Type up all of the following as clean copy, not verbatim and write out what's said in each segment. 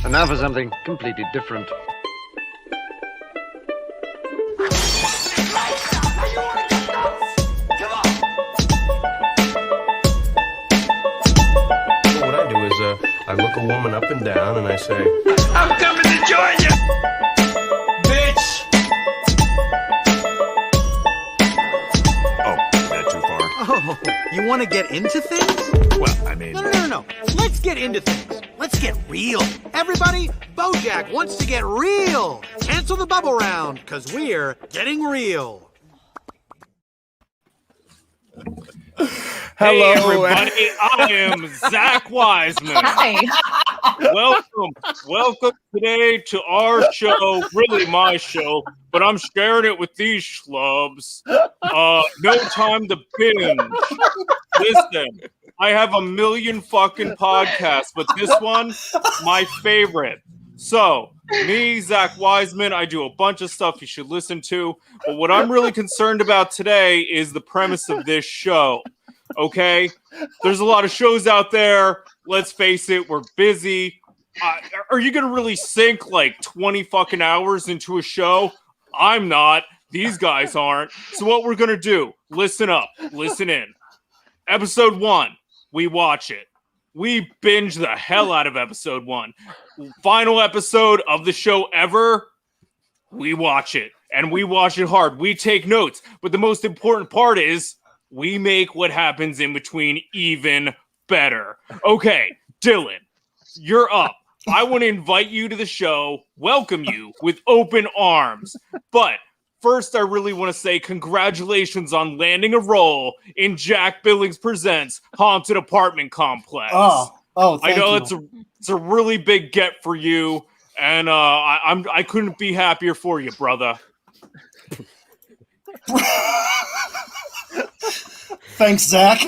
And now for something completely different. What I do is I look a woman up and down and I say, I'm coming to join you! Bitch! Oh, is that too far? Oh, you want to get into things? Well, I mean... No. Let's get into things. Let's get real. Everybody, Bojack wants to get real. Cancel the bubble round, because we're getting real. Hey everybody, I am Zach Wiseman. Hi. Welcome today to our show, really my show, but I'm sharing it with these schlubs. No Time to Binge. Listen, I have a million fucking podcasts, but this one, my favorite. So, me, Zach Wiseman, I do a bunch of stuff you should listen to, but what I'm really concerned about today is the premise of this show. Okay? There's a lot of shows out there. Let's face it, we're busy. Are you going to really sink like 20 fucking hours into a show? I'm not. These guys aren't. So what we're going to do, listen up, listen in. Episode 1, we watch it. We binge the hell out of episode 1. Final episode of the show ever, we watch it. And we watch it hard. We take notes. But the most important part is we make what happens in between even better. Okay, Dylan, you're up. I want to invite you to the show, welcome you with open arms. But first, I really want to say congratulations on landing a role in Jack Billings Presents Haunted Apartment Complex. Oh, I know it's a really big get for you, and I couldn't be happier for you, brother. Thanks, Zach.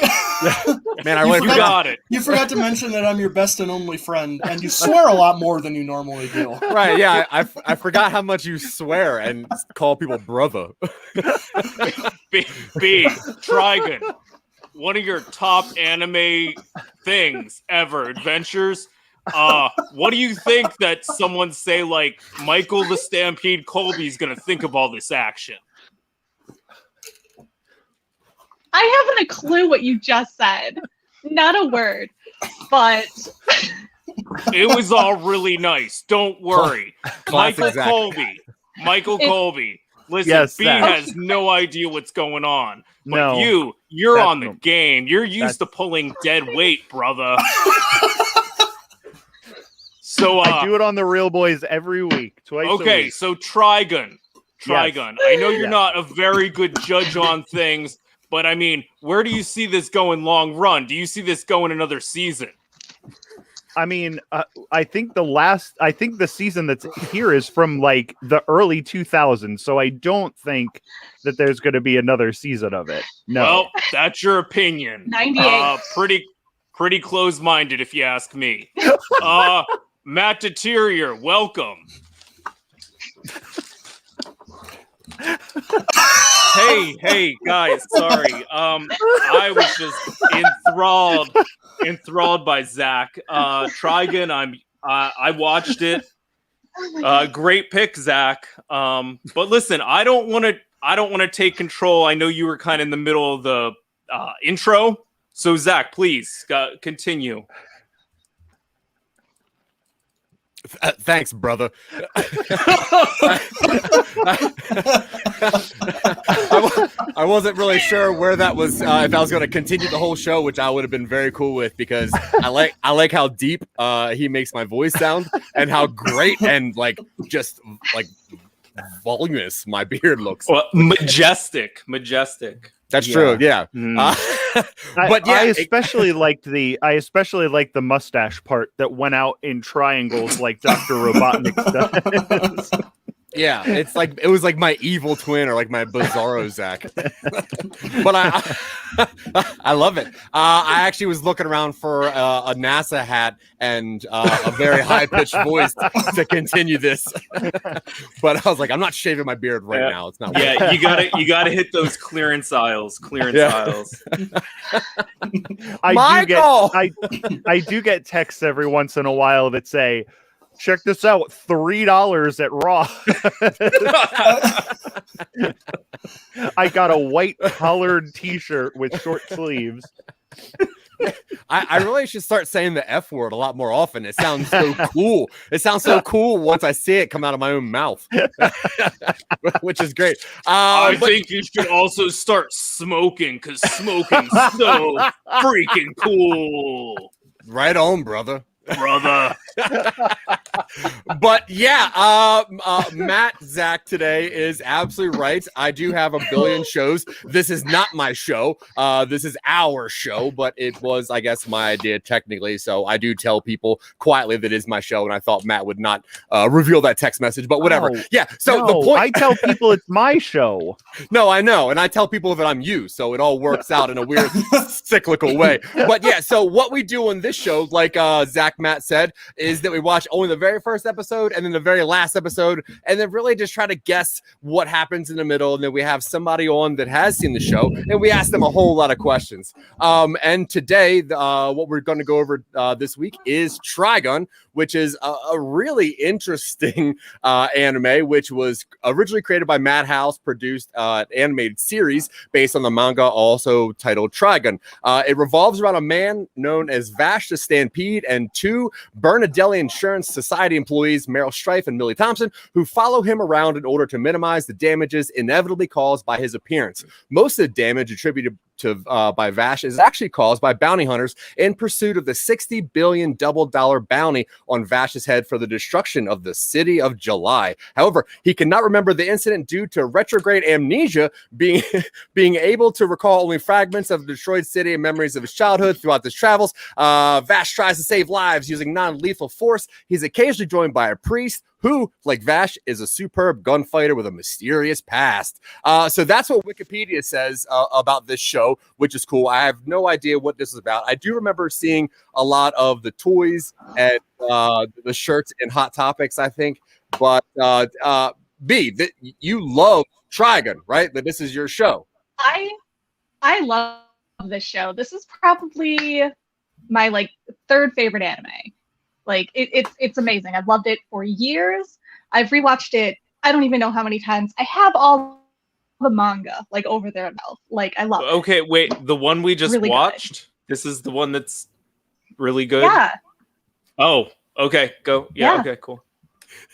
Man, you got it. You forgot to mention that I'm your best and only friend, and you swear a lot more than you normally do. Right, yeah, I forgot how much you swear and call people brother. B, Trigun, one of your top anime things ever, adventures. What do you think that someone say like Michael the Stampede Colby's gonna think of all this action? I haven't a clue what you just said. Not a word. But it was all really nice. Don't worry. Michael Colby. Listen, yes, B has no idea what's going on. But no, you're on the game. You're used to pulling dead weight, brother. So I do it on the Real Boys every week, twice a week. So Trigun. Yes. I know you're not a very good judge on things, but I mean, where do you see this going long run? Do you see this going another season? I mean, I think the season that's here is from like the early 2000s, so I don't think that there's going to be another season of it. No. Well, that's your opinion. 98. Pretty close-minded, if you ask me. Matt Deterior, welcome. Hey, guys, sorry. I was just enthralled by Zach. Trigun, I watched it. Great pick, Zach. But listen, I don't want to take control. I know you were kind of in the middle of the intro, so Zach, please continue. Thanks, brother. I wasn't really sure where that was, if I was going to continue the whole show, which I would have been very cool with, because I like how deep he makes my voice sound and how great and just voluminous my beard looks. Well, majestic. That's true. Yeah. But yeah, I especially liked the mustache part that went out in triangles like Dr. Robotnik does. Yeah, it was like my evil twin or like my Bizarro Zach. But I love it. I actually was looking around for a NASA hat and a very high pitched voice to continue this. But I was like, I'm not shaving my beard right now. It's not. Yeah, you gotta hit those clearance aisles. I do get texts every once in a while that say, Check this out, $3 at Raw. I got a white collared T-shirt with short sleeves. I really should start saying the F word a lot more often. It sounds so cool. It sounds so cool once I see it come out of my own mouth, which is great. I think you should also start smoking, because smoking's so freaking cool. Right on, brother. But yeah, Matt Zach today is absolutely right. I do have a billion shows. This is not my show. This is our show, but it was, I guess, my idea technically. So I do tell people quietly that it is my show, and I thought Matt would not reveal that text message, but whatever. Yeah. So the point, I tell people it's my show. No, I know, and I tell people that I'm you, so it all works out in a weird cyclical way. But yeah, so what we do on this show, like Matt said, is that we watch only the very first episode and then the very last episode, and then really just try to guess what happens in the middle. And then we have somebody on that has seen the show, and we ask them a whole lot of questions. And today, what we're going to go over this week is Trigun, which is a really interesting anime, which was originally created by Madhouse, produced an animated series based on the manga, also titled Trigun. It revolves around a man known as Vash the Stampede and two Bernardelli Insurance Society employees, Meryl Streep and Millie Thompson, who follow him around in order to minimize the damages inevitably caused by his appearance. Most of the damage attributed to by Vash is actually caused by bounty hunters in pursuit of the $60 billion double-dollar bounty on Vash's head for the destruction of the city of July. However, he cannot remember the incident due to retrograde amnesia, being able to recall only fragments of the destroyed city and memories of his childhood throughout his travels. Vash tries to save lives using non-lethal force. He's occasionally joined by a priest who, like Vash, is a superb gunfighter with a mysterious past. So that's what Wikipedia says about this show, which is cool. I have no idea what this is about. I do remember seeing a lot of the toys and the shirts in Hot Topics, I think. But B, you love Trigun, right? That this is your show. I love this show. This is probably my third favorite anime. It's amazing. I've loved it for years. I've rewatched it. I don't even know how many times. I have all the manga over there now. I love it. Okay, wait. The one we just really watched. Good. This is the one that's really good. Yeah. Oh, okay. Go. Yeah. Okay. Cool.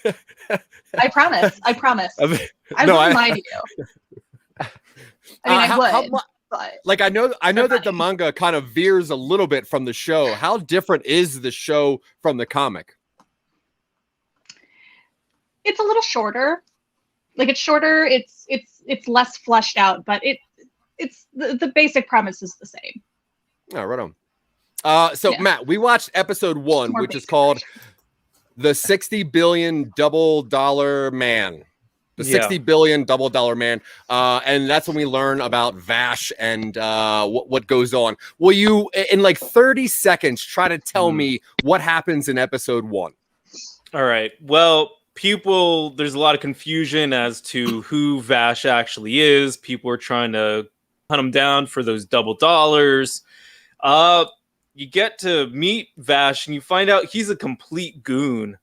I promise. I wouldn't lie to you. I would. But I know that the manga kind of veers a little bit from the show. How different is the show from the comic? It's a little shorter. It's shorter. It's less fleshed out, but it's the basic premise is the same. Oh, right on. So Matt, we watched episode 1, which is called The $60 Billion Double-Dollar Man. The $60 billion double-dollar man. And that's when we learn about Vash and what goes on. Will you, in 30 seconds, try to tell me what happens in episode 1? All right. Well, there's a lot of confusion as to who Vash actually is. People are trying to hunt him down for those double dollars. You get to meet Vash and you find out he's a complete goon.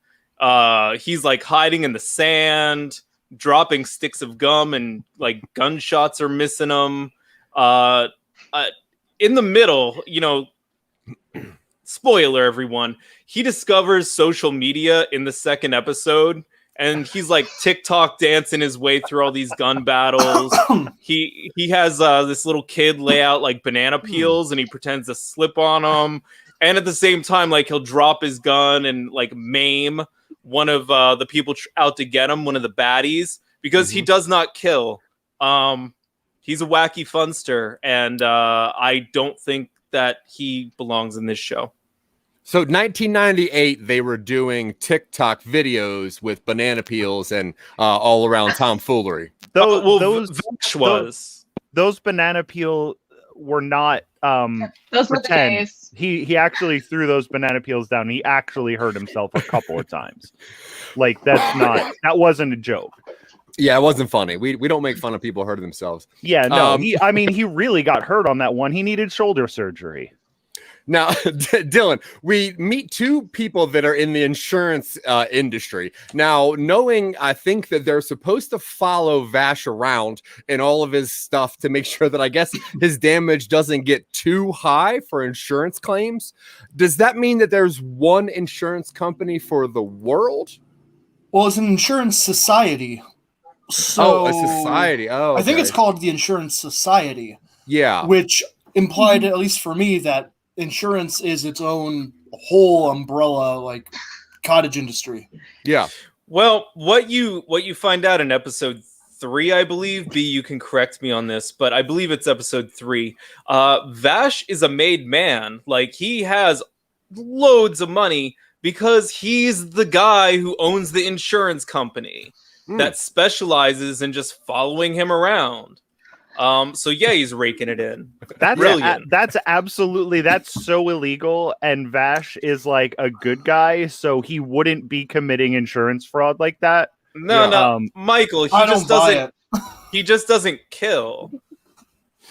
He's hiding in the sand, dropping sticks of gum, and gunshots are missing him. In the middle, spoiler everyone, he discovers social media in the second episode, and he's TikTok dancing his way through all these gun battles. He has this little kid lay out banana peels, and he pretends to slip on them, and at the same time he'll drop his gun and maim one of the people out to get him, one of the baddies. Because he does not kill. He's a wacky funster, and I don't think that he belongs in this show. So 1998, they were doing TikTok videos with banana peels and all around tomfoolery. Those banana peel were not those were the days. He actually threw those banana peels down. He actually hurt himself a couple of times. That wasn't a joke. Yeah, it wasn't funny. We don't make fun of people hurting themselves. Yeah, no. He really got hurt on that one. He needed shoulder surgery. Now, Dylan, we meet two people that are in the insurance industry. Now, knowing, I think that they're supposed to follow Vash around in all of his stuff to make sure that I guess his damage doesn't get too high for insurance claims. Does that mean that there's one insurance company for the world? Well, it's an insurance society. So a society. Oh, I think okay. it's called the Insurance Society. Yeah. Which implied, at least for me, that insurance is its own whole umbrella, like cottage industry. Yeah. Well, what you find out in episode 3, I believe, B, you can correct me on this, but I believe it's episode 3. Vash is a made man. Like, he has loads of money because he's the guy who owns the insurance company that specializes in just following him around. So yeah, he's raking it in. That's brilliant. That's so illegal. And Vash is like a good guy, so he wouldn't be committing insurance fraud like that. No, Michael, he just doesn't kill.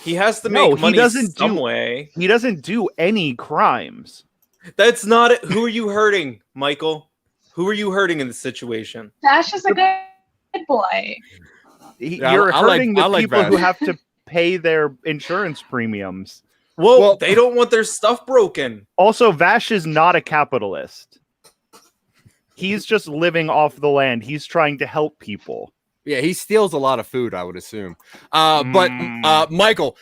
He has to make money some way. He doesn't do any crimes. That's not it. Who are you hurting, Michael? Who are you hurting in this situation? Vash is a good boy. You're hurting the people who have to pay their insurance premiums. Well, they don't want their stuff broken. Also, Vash is not a capitalist. He's just living off the land. He's trying to help people. Yeah, he steals a lot of food, I would assume. But Michael,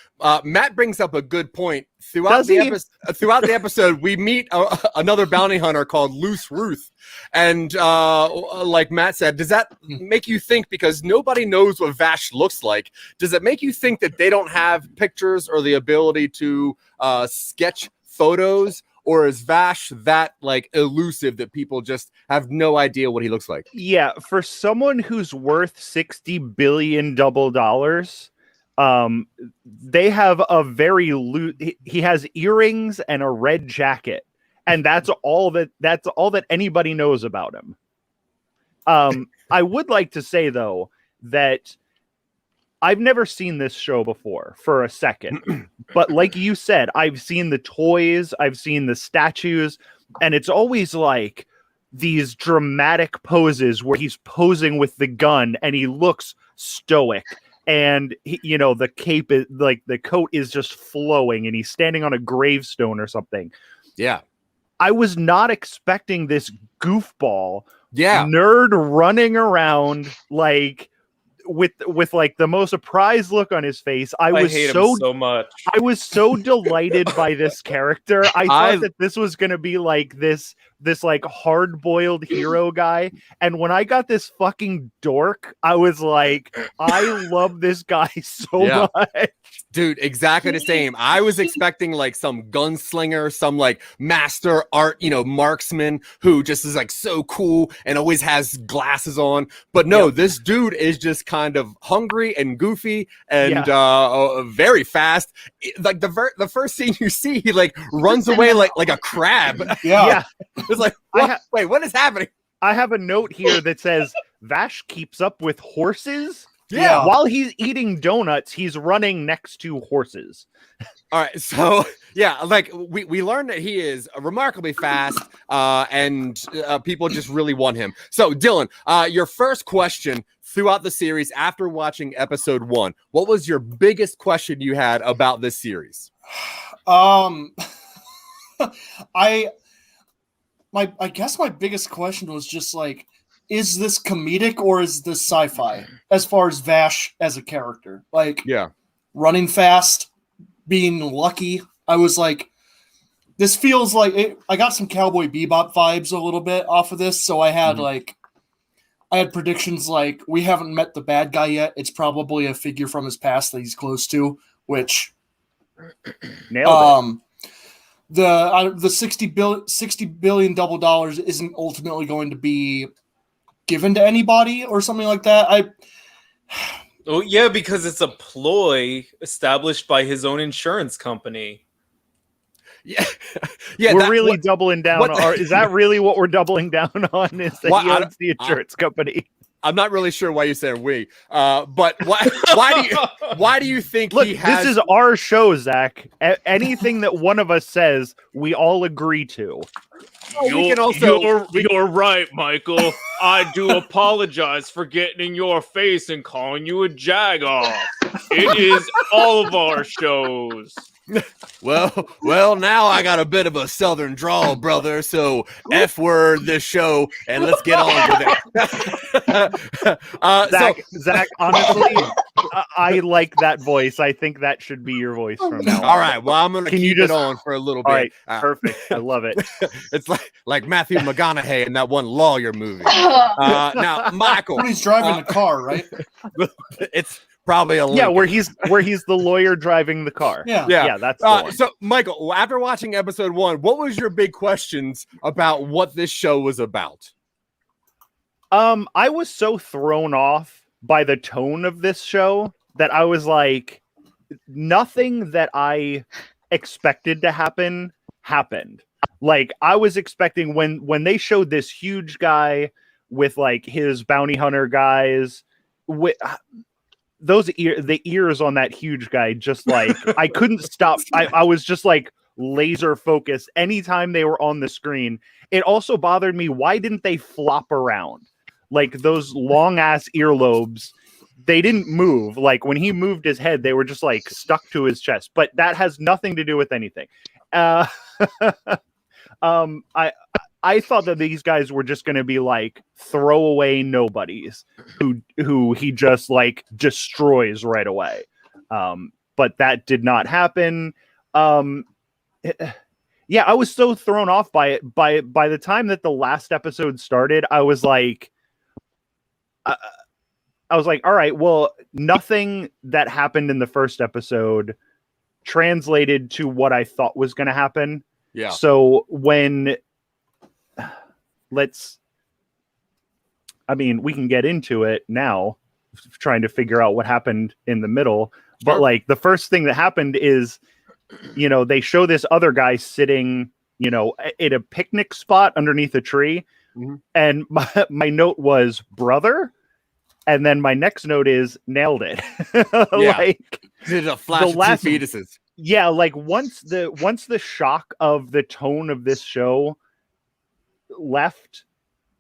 Matt brings up a good point. Throughout the episode, we meet another bounty hunter called Loose Ruth. And like Matt said, does that make you think, because nobody knows what Vash looks like, does it make you think that they don't have pictures or the ability to sketch photos? Or is Vash that like elusive that people just have no idea what he looks like? Yeah, for someone who's worth $60 billion dollars, they have a very loose. He has earrings and a red jacket, and that's all that anybody knows about him. I would like to say though that I've never seen this show before for a second, but like you said, I've seen the toys, I've seen the statues, and it's always like these dramatic poses where he's posing with the gun and he looks stoic, and the cape is like the coat is just flowing and he's standing on a gravestone or something. Yeah. I was not expecting this goofball nerd running around like with like the most surprised look on his face. I hate him so much. I was so delighted by this character. I thought that this was going to be like this like hard-boiled hero guy, and when I got this fucking dork, I was like, I love this guy so much. Dude, exactly the same. I was expecting like some gunslinger, some like master art, marksman who just is like so cool and always has glasses on. But no, this dude is just kind of hungry and goofy and very fast. Like the first scene you see, he like runs away like a crab. Yeah. It's like, wait, what is happening? I have a note here that says Vash keeps up with horses. Yeah. While he's eating donuts, he's running next to horses. All right. So, like we learned that he is remarkably fast and people just really want him. So, Dylan, your first question throughout the series after watching episode 1, what was your biggest question you had about this series? I guess my biggest question was just like, is this comedic or is this sci-fi as far as Vash as a character? Like, running fast, being lucky. I was like, this feels like it, I got some Cowboy Bebop vibes a little bit off of this. So I had I had predictions like, we haven't met the bad guy yet. It's probably a figure from his past that he's close to, which nailed it. The $60 billion double dollars isn't ultimately going to be given to anybody or something like that. Oh yeah, because it's a ploy established by his own insurance company. Yeah, we're really doubling down. Is that really what we're doubling down on? Is that he owns the insurance company? I'm not really sure why you said we. But why do you think Look, he has? this is our show, Zach. Anything that one of us says, we all agree to. You're right, Michael. I do apologize for getting in your face and calling you a jagoff. It is all of our shows. Well, now I got a bit of a southern drawl, brother. So F-word this show, and let's get on with it. Zach, honestly, I like that voice. I think that should be your voice from now on. All right, well, I'm gonna keep it on for a little bit. All right, perfect. I love it. It's like Matthew McConaughey in that one Lawyer movie. Now, Michael, When he's driving the car, right? It's probably a Lincoln. where he's the lawyer driving the car. Yeah. That's the one. So, Michael, after watching episode 1, what was your big questions about what this show was about? I was so thrown off by the tone of this show that I was like, nothing that I expected to happen happened. Like, I was expecting when they showed this huge guy with like his bounty hunter guys with the ears on that huge guy, just like I couldn't stop. I was just like laser focused anytime they were on the screen. It also bothered me, why didn't they flop around? Like those long ass earlobes, they didn't move. Like when he moved his head, they were just like stuck to his chest. But that has nothing to do with anything. I thought that these guys were just going to be like throwaway nobodies who he just like destroys right away. But that did not happen. Yeah, I was so thrown off by it. By the time that the last episode started, I was like, all right, well, nothing that happened in the first episode translated to what I thought was going to happen. Yeah. So when we can get into it now, trying to figure out what happened in the middle. But like the first thing that happened is, they show this other guy sitting, at a picnic spot underneath a tree. Mm-hmm. And my note was brother. And then my next note is nailed it. Like there's a flash of two fetuses. Yeah, like once the shock of the tone of this show left,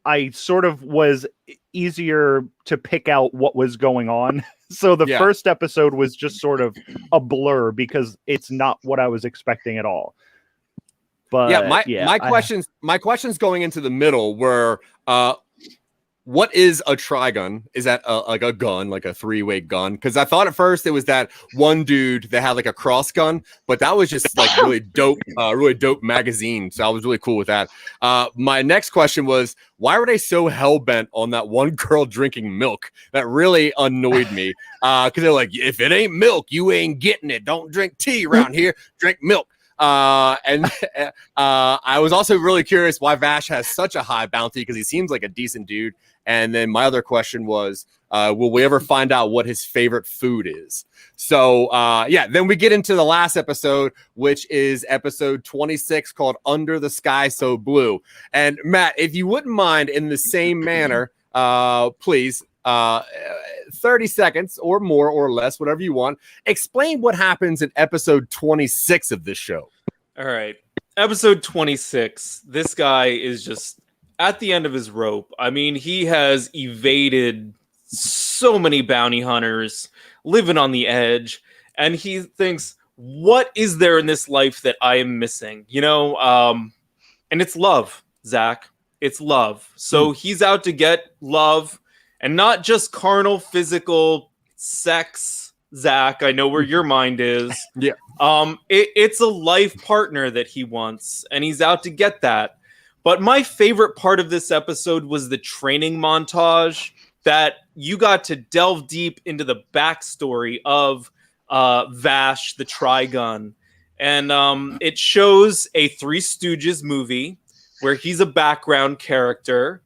I sort of was easier to pick out what was going on. So the first episode was just sort of a blur because it's not what I was expecting at all. But my questions going into the middle were what is a Trigun? Is that like a gun, like a 3-way gun? Because I thought at first it was that one dude that had like a cross gun, but that was just like really dope magazine. So I was really cool with that. My next question was, why were they so hell-bent on that one girl drinking milk? That really annoyed me. Because they're like, if it ain't milk, you ain't getting it. Don't drink tea around here. Drink milk. And I was also really curious why Vash has such a high bounty, because he seems like a decent dude. And then my other question was, will we ever find out what his favorite food is? So, then we get into the last episode, which is episode 26 called Under the Sky So Blue. And Matt, if you wouldn't mind, in the same manner, please, 30 seconds or more or less, whatever you want, explain what happens in episode 26 of this show. All right. Episode 26. This guy is just at the end of his rope. I mean, he has evaded so many bounty hunters, living on the edge, and he thinks, what is there in this life that I am missing? And it's love, Zach. It's love. So he's out to get love, and not just carnal, physical sex, Zach. I know where your mind is. Yeah. It's a life partner that he wants, and he's out to get that. But my favorite part of this episode was the training montage that you got to delve deep into the backstory of Vash, the Trigun. And it shows a Three Stooges movie where he's a background character,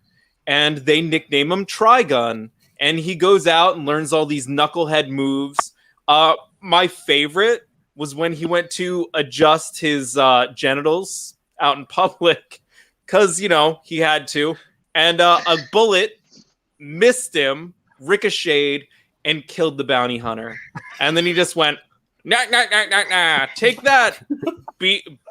and they nickname him Trigun. And he goes out and learns all these knucklehead moves. My favorite was when he went to adjust his genitals out in public, because, he had to. And a bullet missed him, ricocheted, and killed the bounty hunter. And then he just went, nah, nah, nah, nah, nah. Take that,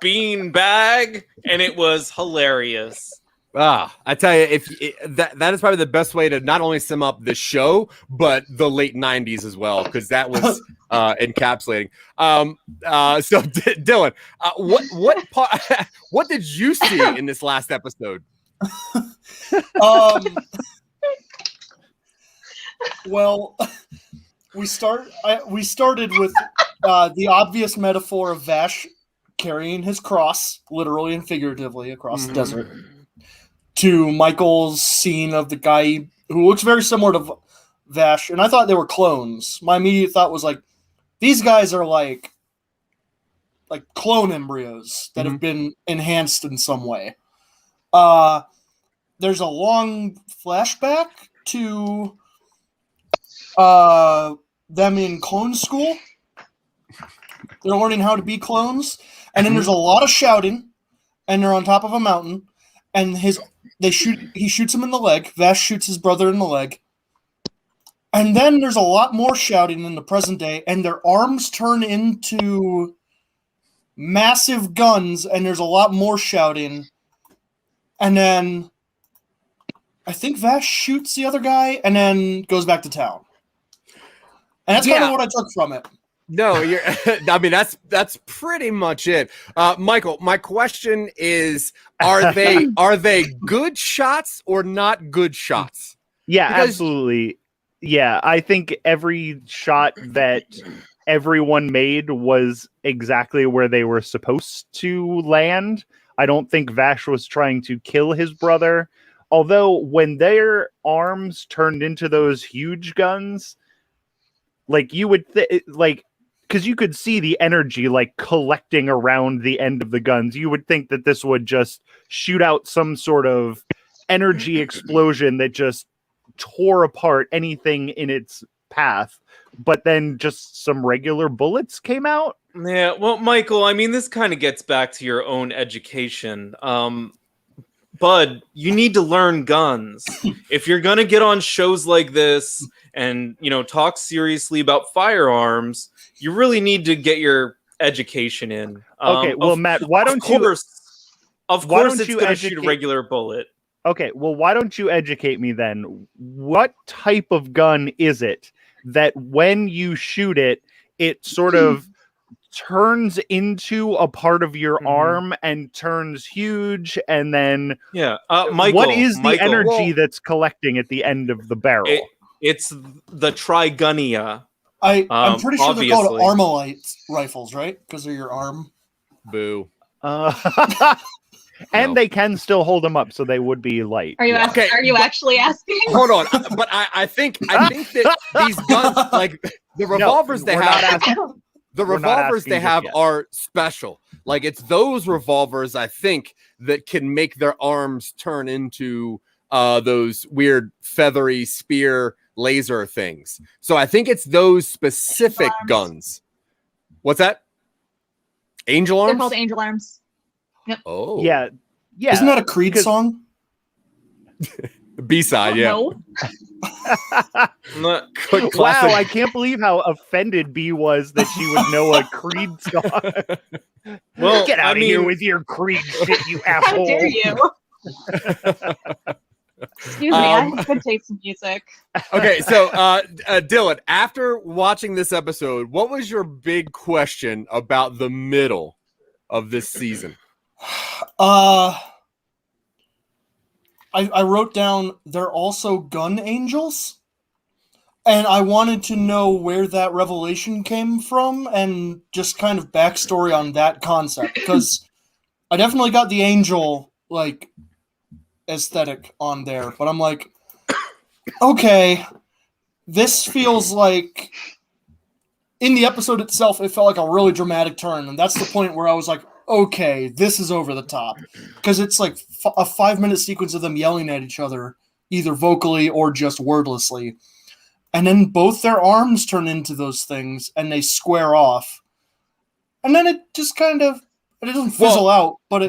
bean bag. And it was hilarious. I tell you, that is probably the best way to not only sum up the show, but the late 90s as well, because that was encapsulating. So Dylan, what did you see in this last episode? Well, we started with the obvious metaphor of Vash carrying his cross, literally and figuratively, across the desert, to Michael's scene of the guy who looks very similar to Vash, and I thought they were clones. My immediate thought was like, these guys are like clone embryos that have been enhanced in some way. There's a long flashback to them in clone school. They're learning how to be clones, and then there's a lot of shouting, and they're on top of a mountain, and he shoots him in the leg. Vash shoots his brother in the leg. And then there's a lot more shouting in the present day, and their arms turn into massive guns, and there's a lot more shouting. And then I think Vash shoots the other guy and then goes back to town. And that's kind of what I took from it. No, I mean, that's pretty much it. Michael, my question is, are they good shots or not good shots? Yeah, absolutely. Yeah, I think every shot that everyone made was exactly where they were supposed to land. I don't think Vash was trying to kill his brother. Although when their arms turned into those huge guns, like you would because you could see the energy like collecting around the end of the guns. You would think that this would just shoot out some sort of energy explosion that just tore apart anything in its path. But then just some regular bullets came out. Yeah, well, Michael, I mean, this kind of gets back to your own education. Bud, you need to learn guns. If you're going to get on shows like this and, talk seriously about firearms, you really need to get your education in. Okay, well, Matt, why don't you... Of course it's going to shoot a regular bullet. Okay, well, why don't you educate me then? What type of gun is it that when you shoot it, it sort of turns into a part of your arm and turns huge, and then Michael, what is the energy that's collecting at the end of the barrel? It's the Trigunia. I'm pretty sure they're called Armalite rifles, right? Because they're your arm. Boo. And they can still hold them up, so they would be light. Are you actually asking? Hold on, but I think that these guns, like the revolvers the revolvers they have are special. Like it's those revolvers, I think, that can make their arms turn into those weird feathery spear laser things. So I think it's those specific guns. What's that? Angel arms? They're called angel arms. Yep. Oh. Yeah. Isn't that a Creed song? B-side, yeah. No. Wow, I can't believe how offended B was that she would know a Creed song. Well, get out of here with your Creed shit, you asshole. How dare you? Excuse me, I have good taste in music. Okay, so Dylan, after watching this episode, what was your big question about the middle of this season? I wrote down they're also gun angels, and I wanted to know where that revelation came from and just kind of backstory on that concept, because I definitely got the angel like aesthetic on there, but I'm like, okay, this feels like in the episode itself, it felt like a really dramatic turn, and that's the point where I was like, okay, this is over the top, because it's like a 5-minute sequence of them yelling at each other, either vocally or just wordlessly, and then both their arms turn into those things and they square off, and then it just kind of it doesn't fizzle out, but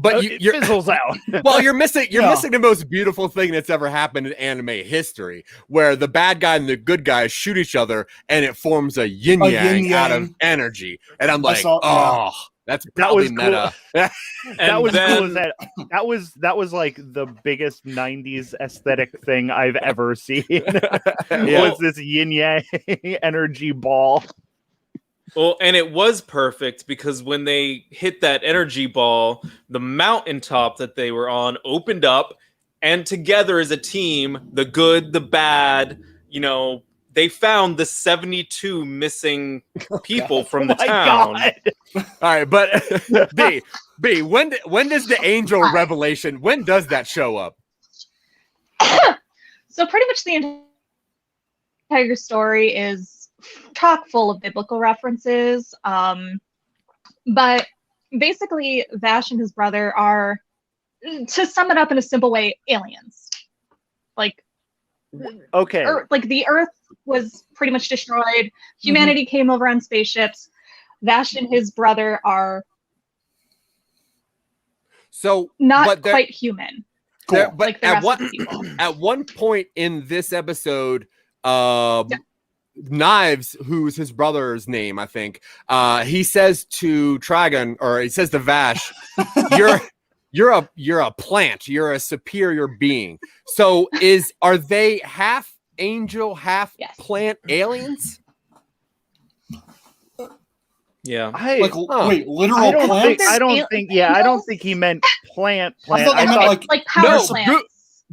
But it fizzles out. Well, you're missing the most beautiful thing that's ever happened in anime history, where the bad guy and the good guy shoot each other, and it forms a yin yang out of energy. And I'm like, that's probably meta. That was cool as that. That was like the biggest '90s aesthetic thing I've ever seen. Was this yin yang energy ball? Well, and it was perfect because when they hit that energy ball, the mountaintop that they were on opened up, and together as a team, the good, the bad, they found the 72 missing people from the town. All right, but B, when does the angel revelation? When does that show up? So pretty much the entire story is chock full of biblical references. But basically, Vash and his brother are, to sum it up in a simple way, aliens. Like, okay, like the Earth was pretty much destroyed. Humanity came over on spaceships. Vash and his brother are not quite human. But like at one point in this episode, Knives, who's his brother's name, I think, he says to Trigun, or he says to Vash, you're a plant, you're a superior being. So are they half angel, half plant aliens? Yeah. Wait, literal plants? I don't think he meant plant. I thought they meant like power plants.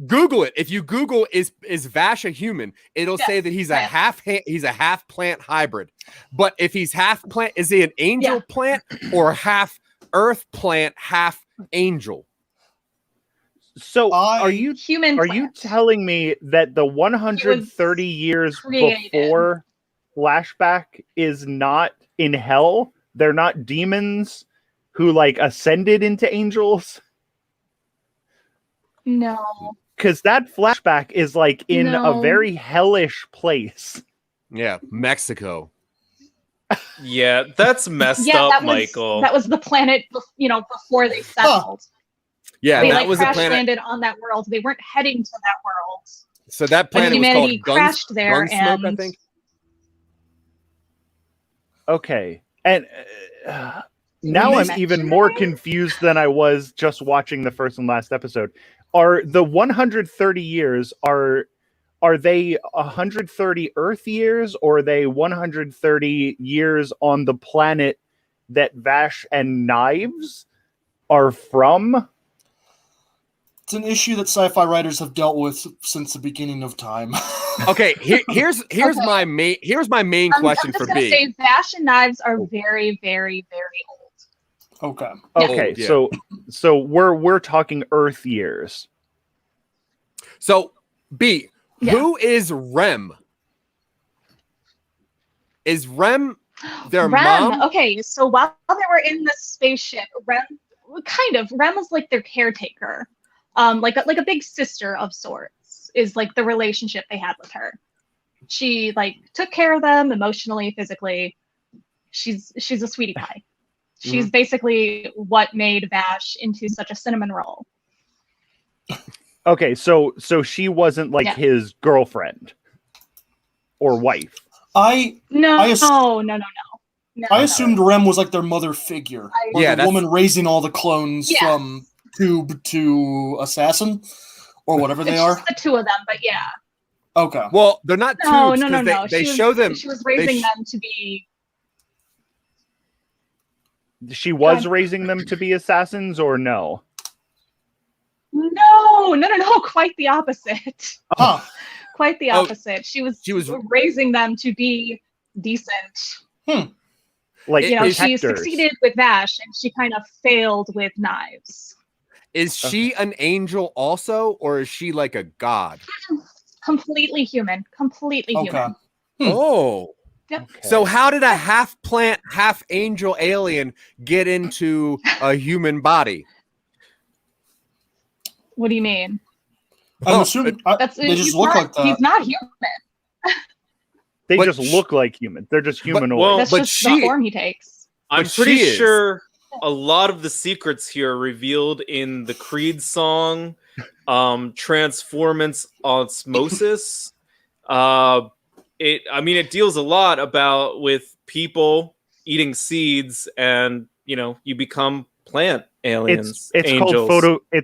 Google it. If you Google is Vash a human, it'll say that he's a half plant hybrid. But if he's half plant, is he an angel plant or half earth plant, half angel? So are you telling me that the 130 years before flashback is not in hell? They're not demons who like ascended into angels? No. Because that flashback is like in a very hellish place. Yeah, Mexico. Yeah, that's messed up, Michael. That was the planet, before they settled. Yeah, they that was crash the planet. Landed on that world. They weren't heading to that world. So that planet was humanity called crashed there, Gunsmoke, and I think. Okay, and now I'm even more confused than I was just watching the first and last episode. Are the 130 years are they 130 Earth years, or are they 130 years on the planet that Vash and Knives are from? It's an issue that sci-fi writers have dealt with since the beginning of time. Okay, here's my main question for B. Say Vash and Knives are very, very, very old. Okay. Okay, so we're talking Earth years. So B, who is Rem? Is Rem their mom? Okay, so while they were in the spaceship, Rem was like their caretaker. Like a big sister of sorts is like the relationship they had with her. She like took care of them emotionally, physically. She's a sweetie pie. She's basically what made Vash into such a cinnamon roll. Okay, so she wasn't like his girlfriend or wife. No. I assumed Rem was like their mother figure. The woman raising all the clones from Tube to Assassin, or whatever they are. Just the two of them, but yeah. Okay. Well, they're not tubes. No. They show them. She was raising them to be. She was raising them to be assassins, or no? No. Quite the opposite. Quite the opposite. She was raising them to be decent. Like, she succeeded with Vash, and she kind of failed with Knives. Is she an angel also, or is she like a god? Completely human. Human. Oh. Yep. Okay. So how did a half plant, half angel alien get into a human body? What do you mean? I'm assuming they just look like that. He's not human. They just look like humans. They're just humanoid. That's just the form he takes. I'm pretty sure a lot of the secrets here are revealed in the Creed song, Transformance Osmosis. It deals a lot about with people eating seeds, and you become plant aliens. It's angels.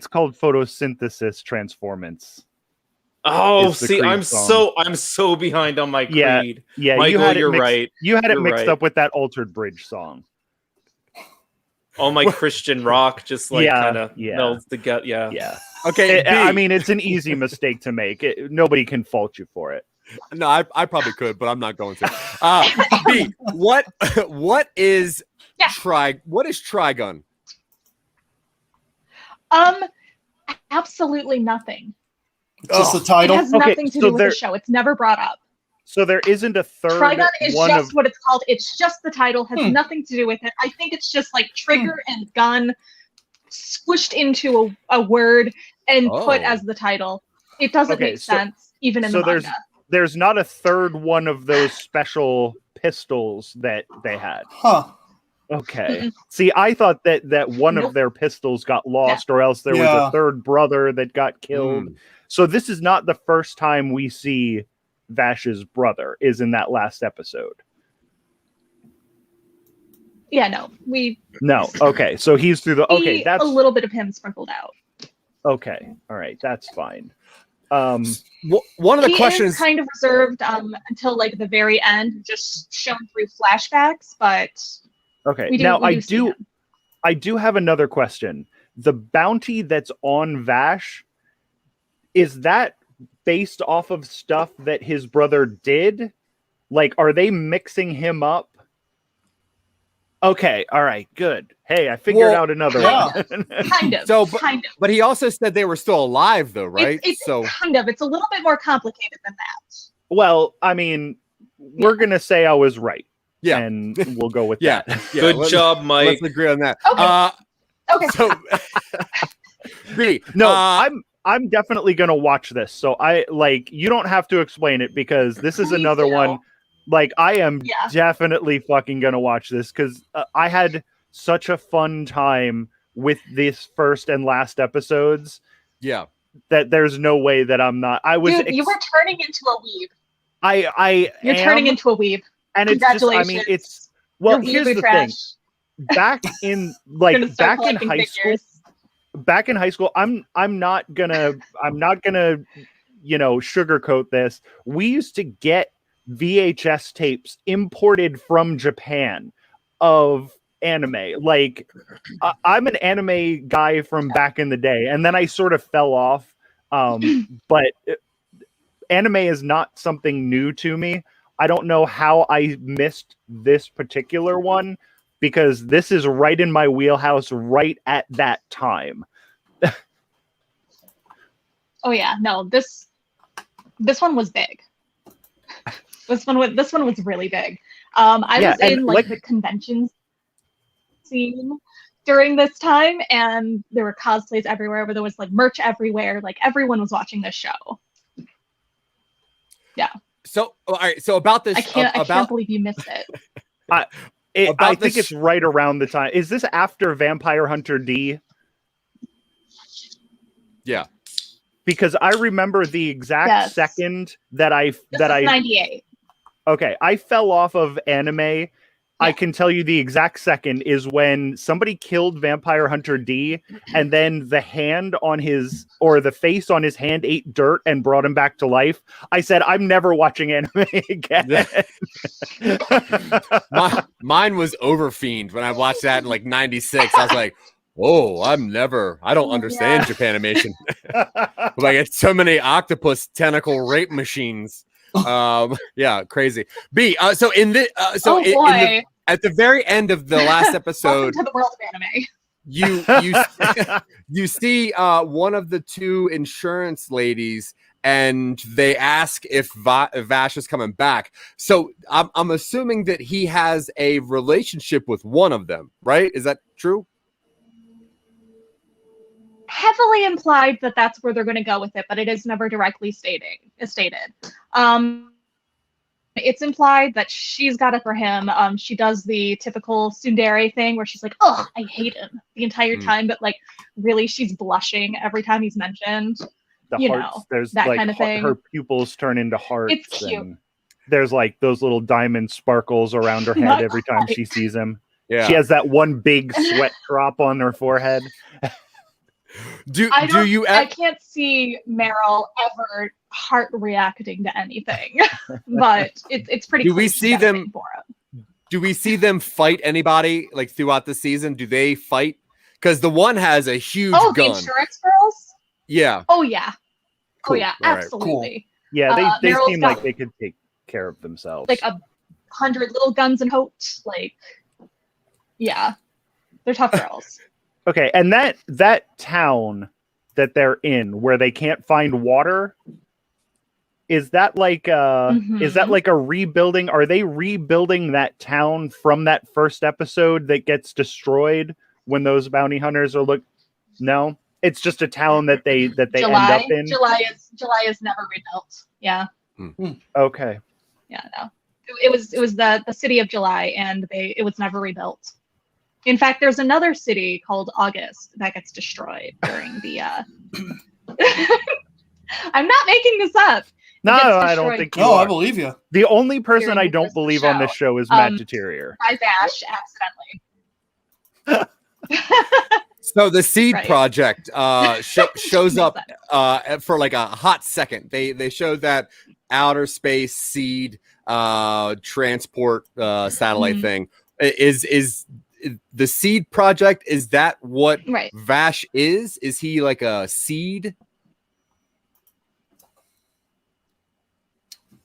called photosynthesis transformance. Oh, is the see, Creed I'm song. so behind on my Yeah, Creed. yeah, Michael, you're right. You had it You're mixed right. up with that Altered Bridge song. All my Christian rock just kind of yeah. melds together. Yeah. Yeah. Okay, I B. mean, it's an easy mistake to make. Nobody can fault you for it. No, I probably could, but I'm not going to. B, what is Trigun? Absolutely nothing. Just the title. It has nothing to do with the show. It's never brought up. So there isn't a third Trigun is one just of what it's called. It's just the title. Has nothing to do with it. I think it's just like trigger and gun squished into a word and put as the title. It doesn't make sense, even in the manga. There's not a third one of those special pistols that they had. Huh. Okay. See, I thought that one of their pistols got lost, or else there was a third brother that got killed. So this is not the first time we see Vash's brother is in that last episode. Yeah, no. Okay. So he's through the that's a little bit of him sprinkled out. Okay. All right, that's fine. One of the questions is kind of reserved until like the very end, just shown through flashbacks, but okay. Now I do have another question. The bounty that's on Vash, is that based off of stuff that his brother did? Like, are they mixing him up? Okay, all right, good. Hey, I figured out another one. Kind of. But he also said they were still alive, though, right? It's kind of. It's a little bit more complicated than that. Well, I mean, we're gonna say I was right. Yeah, and we'll go with that. Good job, Mike. Let's agree on that. Okay. So, B, I'm definitely gonna watch this. So you don't have to explain it because this is another one. Like, I am definitely fucking gonna watch this because I had such a fun time with this first and last episodes. Yeah, that there's no way that I'm not. I was. Dude, you were turning into a weeb. You're turning into a weeb. And it's just. I mean, it's. Well, here's the thing. Back in high school. Back in high school, I'm not gonna sugarcoat this. We used to get VHS tapes imported from Japan of anime. Like, I'm an anime guy from back in the day, and then I sort of fell off. But anime is not something new to me. I don't know how I missed this particular one because this is right in my wheelhouse right at that time. Oh yeah, no, this one was big. This one was really big. I was in the convention scene during this time, and there were cosplays everywhere. Where there was like merch everywhere. Like everyone was watching this show. Yeah. So all right. So about this, I can't believe you missed it. I think it's right around the time. Is this after Vampire Hunter D? Yeah. Because I remember the exact second that I 98. Okay, I fell off of anime. Yeah. I can tell you the exact second is when somebody killed Vampire Hunter D, and then the face on his hand ate dirt and brought him back to life. I said, I'm never watching anime again. Mine was Overfiend when I watched that in like 96. I was like, oh, I don't understand Japanimation. Like, it's so many octopus tentacle rape machines. Yeah, crazy. B, at the very end of the last episode, welcome to the world of anime. you see one of the two insurance ladies, and they ask if Vash is coming back. So I'm assuming that he has a relationship with one of them, right? Is that true? Heavily implied that that's where they're going to go with it, but it is never directly stated. it's implied that she's got it for him. She does the typical tsundere thing where she's like, "Oh, I hate him" the entire time, but like really, she's blushing every time he's mentioned. The you hearts, know, there's that like kind of thing. her pupils turn into hearts. It's cute. And there's like those little diamond sparkles around her head Not every time quite. she sees him. Yeah. She has that one big sweat drop on her forehead. I can't see Meryl ever heart reacting to anything, but it's pretty. Do we clear she's see got a them? thing for it. Do we see them fight anybody like throughout the season? Do they fight? Because the one has a huge Oh, gun. the insurance girls. Yeah. Oh yeah. Cool. Oh yeah. All right. Absolutely. Yeah, they Meryl's seem got like they could take care of themselves. like 100 little guns and hopes. Like, yeah, they're tough girls. Okay, and that town that they're in where they can't find water, is that like is that like a rebuilding? Are they rebuilding that town from that first episode that gets destroyed when those bounty hunters are No, it's just a town that they end up in. July is never rebuilt. Yeah. Okay. Yeah, no. It was the city of July, and it was never rebuilt. In fact, there's another city called August that gets destroyed during the. I'm not making this up. No, I don't think. No, I believe you. The only person I don't the believe on this show is Matt Deterior. By Vash, accidentally. So the Seed Right. Project shows up for like a hot second. They showed that outer space seed transport satellite thing. Is the Seed Project, is that what Vash is? Is he like a seed?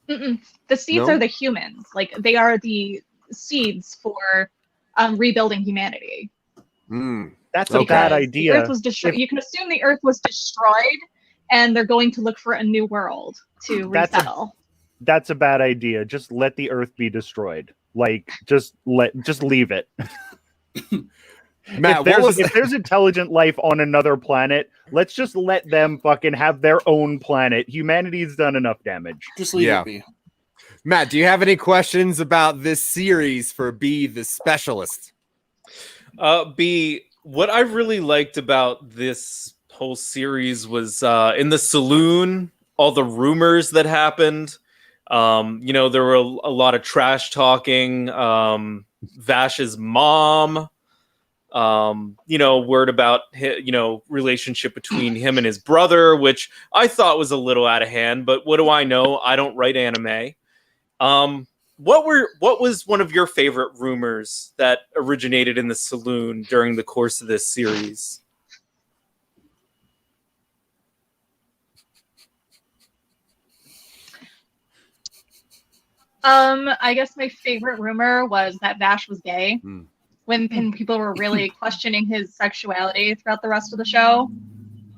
The seeds No? are the humans. Like, they are the seeds for rebuilding humanity. That's a bad idea. The Earth was destroyed. You can assume the Earth was destroyed, and they're going to look for a new world to resettle. That's a bad idea. Just let the Earth be destroyed. Like, just leave it. Matt, if there's intelligent life on another planet, let's just let them fucking have their own planet. Humanity's done enough damage. Just leave it be. Matt, do you have any questions about this series for B, the specialist? B, what I really liked about this whole series was in the saloon, all the rumors that happened. There were a lot of trash talking. Vash's mom, word about relationship between him and his brother, which I thought was a little out of hand, but what do I know? I don't write anime. What was one of your favorite rumors that originated in the saloon during the course of this series? I guess my favorite rumor was that Vash was gay. When people were really questioning his sexuality throughout the rest of the show.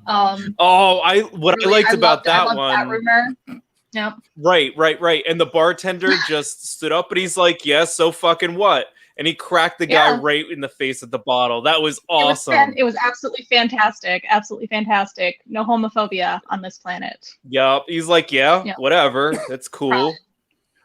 I liked about that one. That rumor. Yep. Right. And the bartender just stood up and he's like, "Yes, so fucking what?" And he cracked the guy right in the face with the bottle. That was awesome. It was absolutely fantastic. Absolutely fantastic. No homophobia on this planet. Yep. He's like, whatever. That's cool.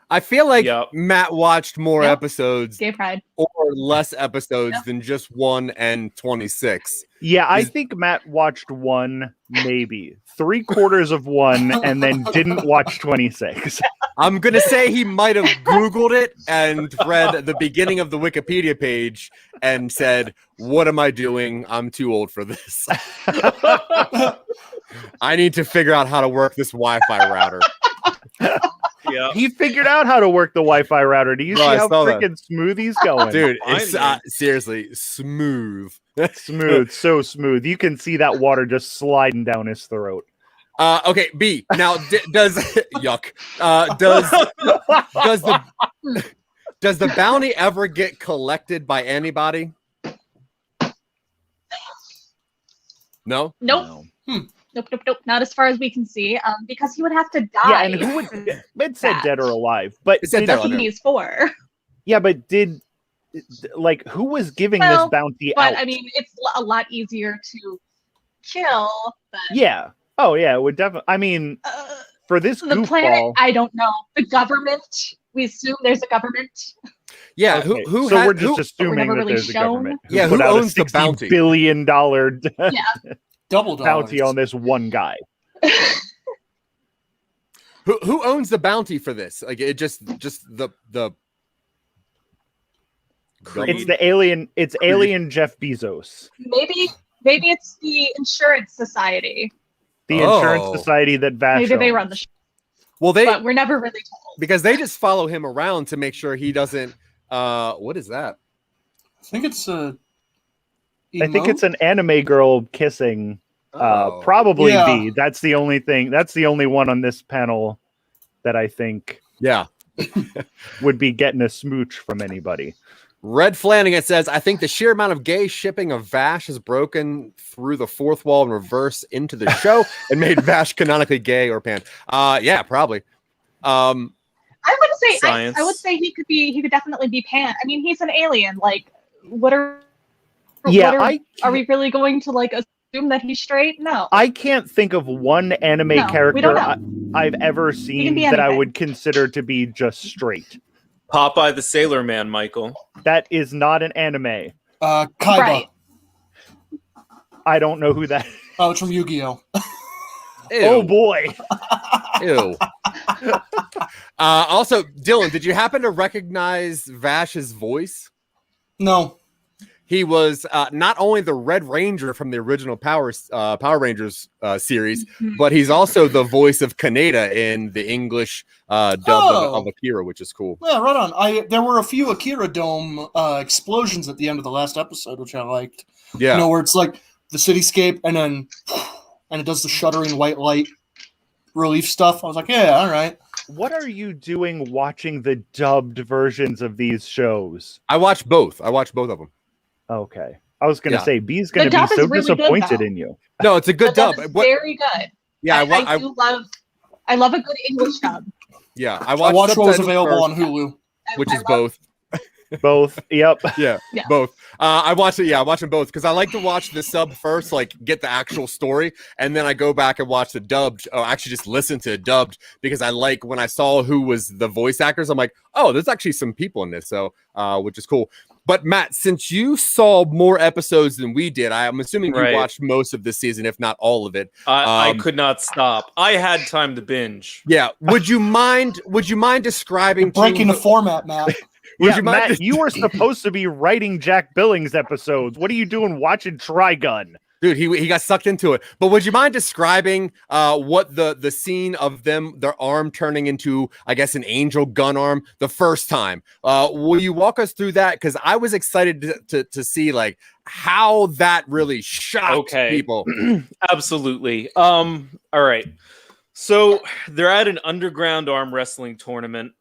I feel like Matt watched more episodes Gay pride. or less episodes than just 1 and 26. Yeah, I think Matt watched 1, maybe 3/4 of 1, and then didn't watch 26. I'm going to say he might have Googled it and read the beginning of the Wikipedia page and said, "What am I doing? I'm too old for this. I need to figure out how to work this Wi-Fi router." Yeah, he figured out how to work the Wi-Fi router. Do you see how freaking smooth he's going? Dude, it's seriously smooth. Smooth, so smooth. You can see that water just sliding down his throat. Okay, B. Now, does yuck? Does the bounty ever get collected by anybody? No. Nope. Nope. Not as far as we can see. Because he would have to die. Yeah, and who would? It said dead or alive, but that's what he's for. Yeah, but who was giving this bounty out? But I mean, it's a lot easier to kill. But yeah. Oh yeah, it would definitely. I mean, for this the planet, I don't know. The government we assume there's a government. Yeah, Okay, who? So had- we're just who- assuming never that really there's a shown. government. Yeah, put who out owns the $60 bounty? billion Yeah. Double bounty dollars. on this one guy. Who owns the bounty for this? Like it just the It's the alien. It's alien Jeff Bezos, Maybe it's the insurance society. the insurance society that Vash. Maybe they owns. run the show. well they But we're never really told. because they just follow him around to make sure he doesn't. What is that? I think it's a. I think it's an anime girl kissing. Oh. Probably Yeah. B. That's the only thing. That's the only one on this panel that I think Yeah. would be getting a smooch from anybody. Red Flanagan says, I think the sheer amount of gay shipping of Vash has broken through the fourth wall and reverse into the show and made Vash canonically gay or pan. Yeah, probably. I would say Science. I would say he could definitely be pan. I mean, he's an alien. Like, are we really going to like assume that he's straight? No. I can't think of one anime No, we don't character know. I've ever seen be that I anything. would consider to be just straight. Popeye the Sailor Man, Michael. That is not an anime. Kaiba. Right. I don't know who that is. Oh, it's from Yu-Gi-Oh. Oh boy. Ew. Also, Dylan, did you happen to recognize Vash's voice? No. He was not only the Red Ranger from the original Power Rangers series, but he's also the voice of Kaneda in the English dub of Akira, which is cool. Yeah, right on. There were a few Akira Dome explosions at the end of the last episode, which I liked. Yeah. You know, where it's like the cityscape and it does the shuddering white light relief stuff. I was like, yeah, all right. What are you doing watching the dubbed versions of these shows? I watched both of them. Okay. I was going to Yeah. say, B's going The to be dub is so really good, disappointed though. in you. No, it's a good The dub. dub is What- very good. Yeah, I love a good English dub. yeah, I watched what was subtitles available first, on Hulu. which I is love- both. Both. Yep. Yeah, Yeah. both. I watched it. Yeah, I watched them both because I like to watch the sub first, like get the actual story, and then I go back and watch the dubbed. Oh, actually, just listen to it dubbed because I like when I saw who was the voice actors. I'm like, oh, there's actually some people in this, so which is cool. But Matt, since you saw more episodes than we did, I'm assuming you Right. watched most of this season, if not all of it. I could not stop. I had time to binge. Yeah. Would you mind describing Breaking to- the format, Matt. Would Yeah, you mind Matt, you were supposed to be writing Jack Billings episodes. What are you doing watching Trigun? Dude, he got sucked into it. But would you mind describing what the scene of their arm turning into, I guess, an angel gun arm the first time? Will you walk us through that? Because I was excited to see like how that really shocked people. Absolutely. All right. So they're at an underground arm wrestling tournament.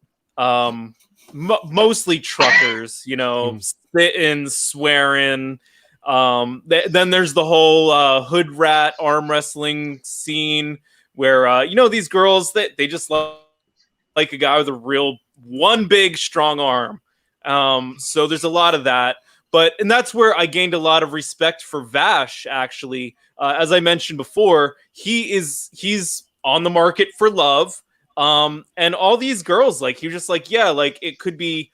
Mostly truckers, you know, spitting, swearing. Then there's the whole hood rat arm wrestling scene where you know, these girls that they just like a guy with a real one big strong arm. So there's a lot of that. And that's where I gained a lot of respect for Vash, actually. As I mentioned before, he's on the market for love. And all these girls, like, he was just like, yeah, like it could be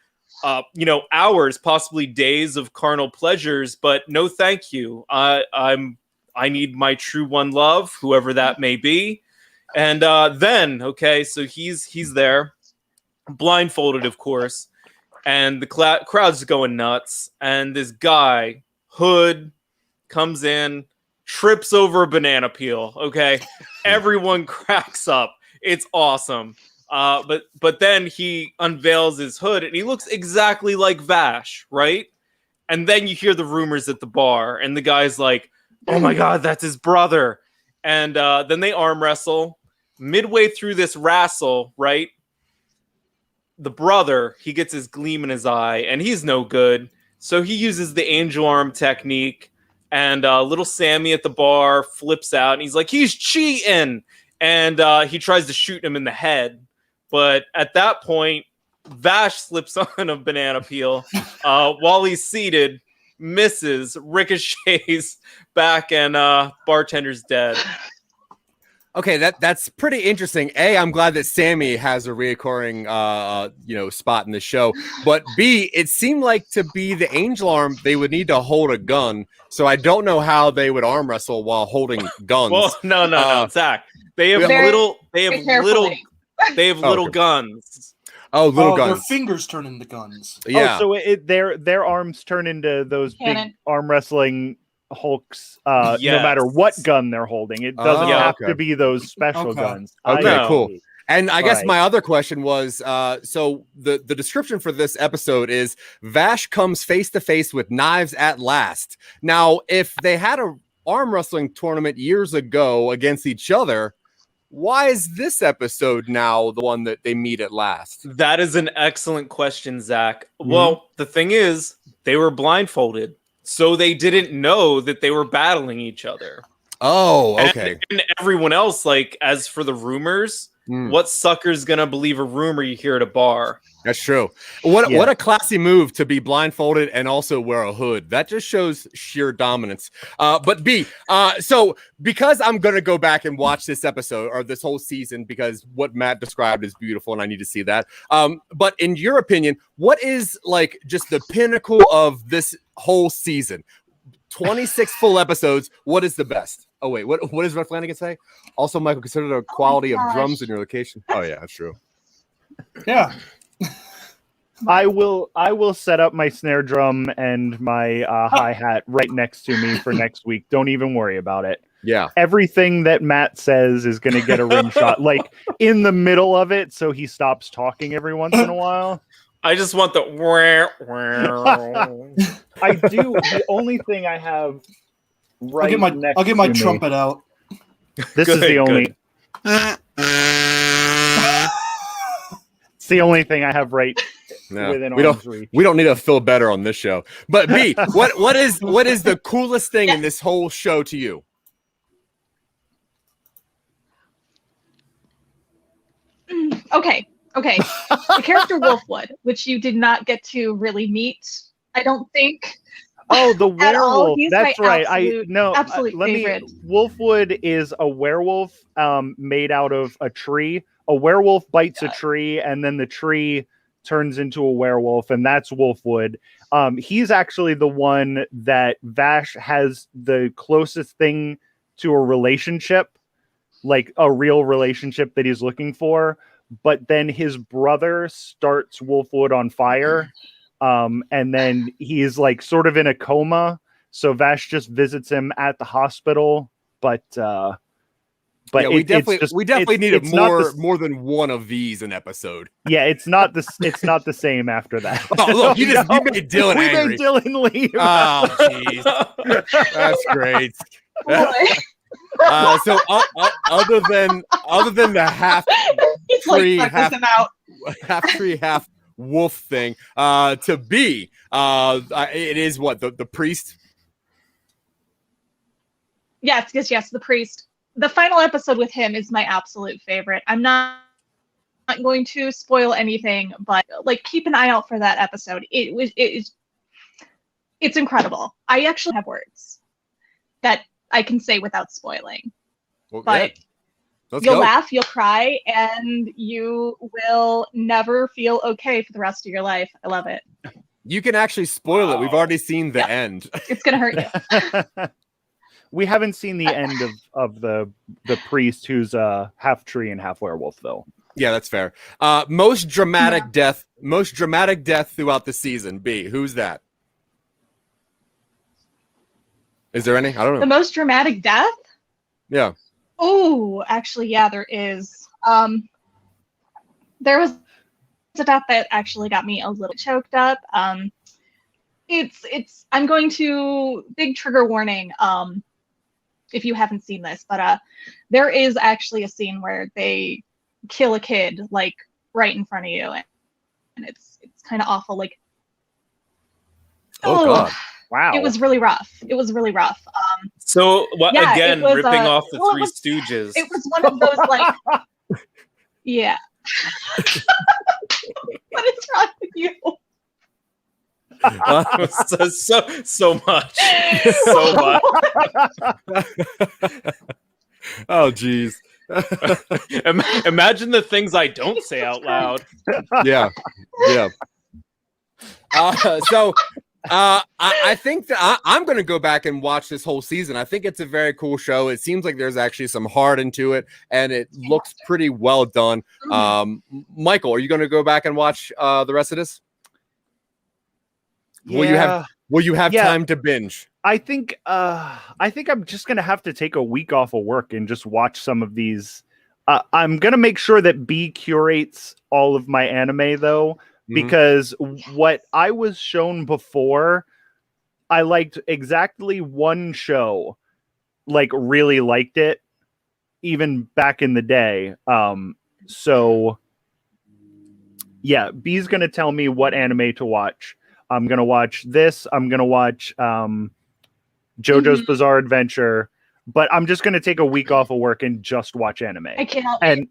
you know, hours, possibly days of carnal pleasures, but no thank you. I need my true one love, whoever that may be. And then, okay, so he's there, blindfolded, of course, and the crowd's going nuts, and this guy, Hood, comes in, trips over a banana peel, okay? Everyone cracks up. It's awesome. But then he unveils his hood and he looks exactly like Vash, right? And then you hear the rumors at the bar, and the guy's like, "Oh my God, that's his brother!" And then they arm wrestle. Midway through this wrestle, right? The brother, he gets his gleam in his eye, and he's no good. So he uses the angel arm technique, and little Sammy at the bar flips out, and he's like, "He's cheating!" And he tries to shoot him in the head. But at that point, Vash slips on a banana peel while he's seated, misses, ricochets back, and bartender's dead. Okay, that's pretty interesting. A, I'm glad that Sammy has a reoccurring spot in the show. But B, it seemed like to be the angel arm, they would need to hold a gun. So I don't know how they would arm wrestle while holding guns. Well, no, Zach. They have little guns. Oh, little guns. Their fingers turn into guns. Yeah. Oh, so their arms turn into those big arm wrestling Hulks, no matter what gun they're holding. It doesn't have to be those special guns. Okay, cool. And I guess my other question was, so the description for this episode is Vash comes face to face with knives at last. Now, if they had a arm wrestling tournament years ago against each other, why is this episode now the one that they meet at last? That is an excellent question, Zach. Well, the thing is, they were blindfolded. So they didn't know that they were battling each other. Oh, okay. And everyone else, like, as for the rumors, what sucker's gonna believe a rumor you hear at a bar? That's true. What a classy move to be blindfolded and also wear a hood. That just shows sheer dominance. But B, so because I'm gonna go back and watch this episode or this whole season because what Matt described is beautiful and I need to see that. But in your opinion, what is like just the pinnacle of this whole season? 26 full episodes. What is the best? Oh wait, what does Red Flanagan say? Also, Michael, consider the quality of drums in your location. Oh yeah, that's true. Yeah. I will set up my snare drum and my hi-hat right next to me for next week. Don't even worry about it. Yeah. Everything that Matt says is going to get a rim shot, like in the middle of it, so he stops talking every once in a while. I just want the. I do. The only thing I have right next I'll get my to me- trumpet out. This is the only. It's the only thing I have right within arm's reach. We don't need to feel better on this show. But B, what is the coolest thing in this whole show to you? Okay. The character Wolfwood, which you did not get to really meet, I don't think. Oh, the at all. werewolf. He's That's my right. absolute favorite. Wolfwood is a werewolf made out of a tree. A werewolf bites a tree, and then the tree turns into a werewolf, and that's Wolfwood. He's actually the one that Vash has the closest thing to a relationship, like a real relationship that he's looking for. But then his brother starts Wolfwood on fire. And then he's like sort of in a coma. So Vash just visits him at the hospital. But yeah, we definitely needed more than one of these an episode. Yeah, it's not the same after that. Oh, look, you made Dylan angry. We made Dylan leave. Oh, jeez. That's great. So other than the half tree, half tree, half wolf thing, to be it is what the priest. Yes, the priest. The final episode with him is my absolute favorite. I'm not going to spoil anything, but like keep an eye out for that episode. It's incredible. I actually have words that I can say without spoiling. Well, but you'll laugh, you'll cry, and you will never feel okay for the rest of your life. I love it. You can actually spoil it. We've already seen the end. It's gonna hurt you. We haven't seen the end of the priest who's half tree and half werewolf, though. Yeah, that's fair. Most dramatic death throughout the season. B, who's that? Is there any? I don't know. The most dramatic death? Yeah. Oh, actually, yeah, there is. There was a death that actually got me a little choked up. It's. I'm going to big trigger warning. If you haven't seen this, but there is actually a scene where they kill a kid like right in front of you, and it's kind of awful. Like, oh god. Wow. It was really rough. So again, it was, ripping off the Three Stooges. It was one of those like, yeah. What is wrong with you? So much. Oh geez. Imagine the things I don't say out loud. Yeah. I think that I'm going to go back and watch this whole season. I think it's a very cool show. It seems like there's actually some heart into it, and it looks pretty well done. Michael, are you going to go back and watch the rest of this? Will you have time to binge? I think I'm just gonna have to take a week off of work and just watch some of these. I'm gonna make sure that B curates all of my anime though, because what I was shown before, I liked exactly one show, like really liked it, even back in the day. So yeah, B's gonna tell me what anime to watch. I'm gonna watch this. I'm gonna watch JoJo's Bizarre Adventure, but I'm just gonna take a week off of work and just watch anime. I cannot. And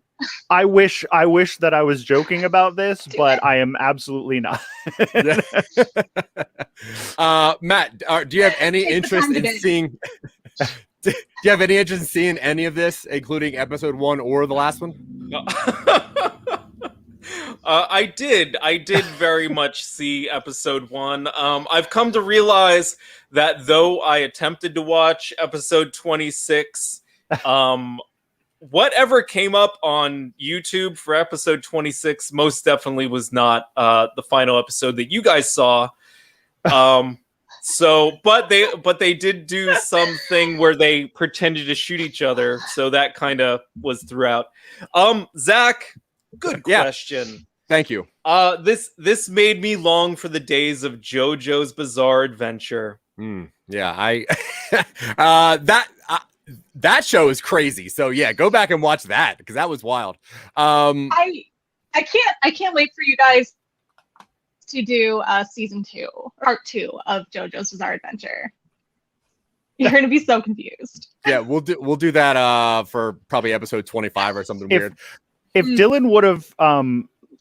I wish that I was joking about this, but I am absolutely not. Matt, do you have any interest in seeing? Do you have any interest in seeing any of this, including episode 1 or the last one? I did very much see episode 1. I've come to realize that though I attempted to watch episode 26, whatever came up on YouTube for episode 26 most definitely was not the final episode that you guys saw. So, but they did do something where they pretended to shoot each other, so that kind of was throughout. Zach, good question. Thank you. This made me long for the days of JoJo's Bizarre Adventure. Yeah, that show is crazy. So yeah, go back and watch that because that was wild. I can't wait for you guys to do season 2, part 2 of JoJo's Bizarre Adventure. You're gonna be so confused. Yeah, we'll do that for probably episode 25 or something weird. If Dylan would have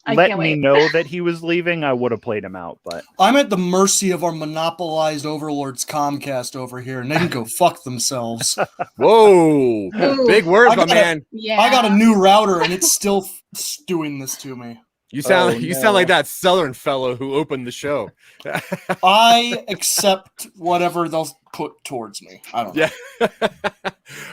let me know that he was leaving, I would have played him out. But I'm at the mercy of our monopolized overlords Comcast over here, and they can go fuck themselves. Whoa, big words, my man. Yeah. I got a new router, and it's still doing this to me. You sound sound like that Southern fellow who opened the show. I accept whatever they'll put towards me. I don't know. Yeah.